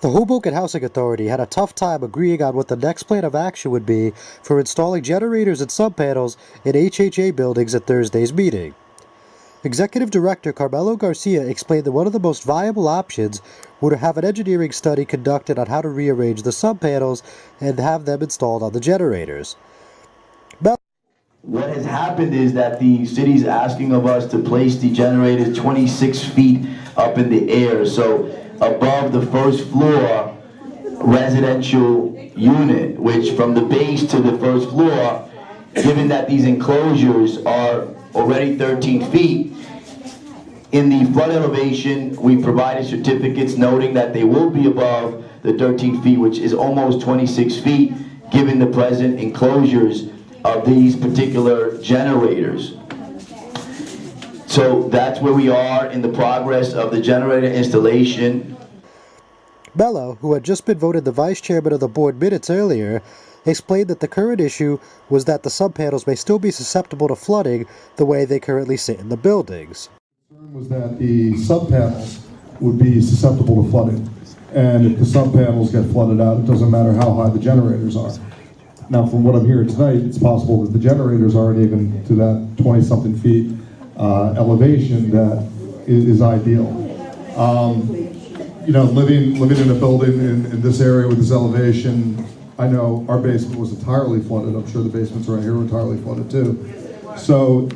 The Hoboken Housing Authority had a tough time agreeing on what the next plan of action would be for installing generators and sub-panels in HHA buildings at Thursday's meeting. Executive Director Carmelo Garcia explained that one of the most viable options would have an engineering study conducted on how to rearrange the sub-panels and have them installed on the generators. What has happened is that the city's asking of us to place the generators 26 feet up in the air, so above the first floor residential unit, which from the base to the first floor, given that these enclosures are already 13 feet, in the flood elevation, we provided certificates noting that they will be above the 13 feet, which is almost 26 feet, given the present enclosures of these particular generators. So that's where we are in the progress of the generator installation. Mello, who had just been voted the vice chairman of the board minutes earlier, explained that the current issue was that the sub-panels may still be susceptible to flooding the way they currently sit in the buildings. The concern was that the sub-panels would be susceptible to flooding. And if the sub-panels get flooded out, it doesn't matter how high the generators are. Now, from what I'm hearing tonight, it's possible that the generators aren't even to that 20-something feet elevation that is ideal. You know, living in a building in this area with this elevation, I know our basement was entirely flooded. I'm sure the basements around here were entirely flooded too. So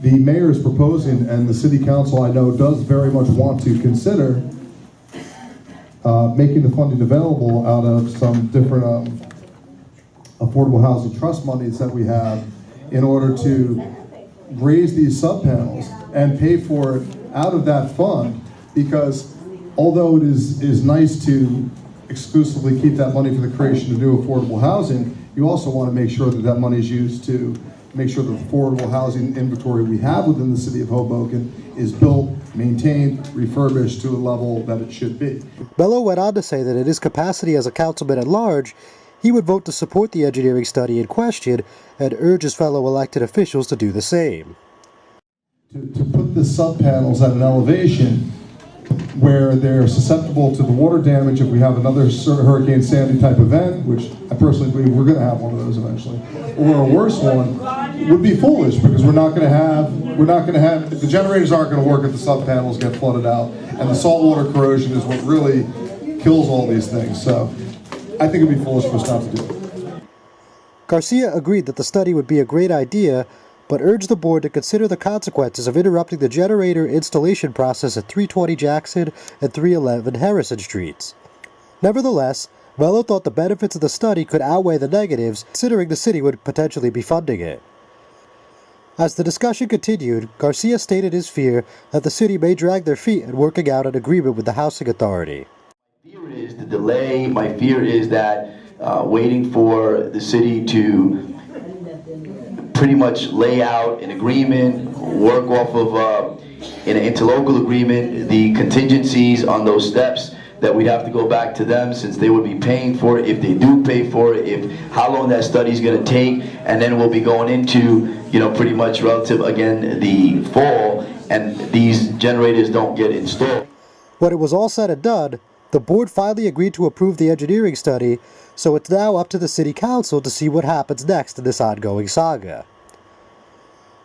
the mayor is proposing, and the city council I know does very much want to consider making the funding available out of some different affordable housing trust monies that we have in order to raise these sub-panels and pay for it out of that fund, because although it is nice to exclusively keep that money for the creation of new affordable housing, you also want to make sure that that money is used to make sure the affordable housing inventory we have within the city of Hoboken is built, maintained, refurbished to a level that it should be. Mello went on to say that in his capacity as a councilman at large, he would vote to support the engineering study in question and urge his fellow elected officials to do the same. To put the sub-panels at an elevation where they're susceptible to the water damage if we have another Hurricane Sandy type event, which I personally believe we're going to have one of those eventually, or a worse one, would be foolish, because we're not going to have, the generators aren't going to work if the sub-panels get flooded out, and the saltwater corrosion is what really kills all these things. So I think it'd be foolish for us not to do it. Garcia agreed that the study would be a great idea, but urged the board to consider the consequences of interrupting the generator installation process at 320 Jackson and 311 Harrison Streets. Nevertheless, Mello thought the benefits of the study could outweigh the negatives, considering the city would potentially be funding it. As the discussion continued, Garcia stated his fear that the city may drag their feet in working out an agreement with the Housing Authority. My fear is the delay. My fear is that waiting for the city to pretty much lay out an agreement, work off of in an interlocal agreement, the contingencies on those steps, that we'd have to go back to them since they would be paying for it, if they do pay for it, if how long that study is going to take, and then we'll be going into, you know, pretty much relative again the fall, and these generators don't get installed. When it was all said and done, the board finally agreed to approve the engineering study, so it's now up to the city council to see what happens next in this ongoing saga.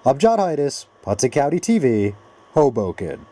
I'm John Heides, Hudson County TV, Hoboken.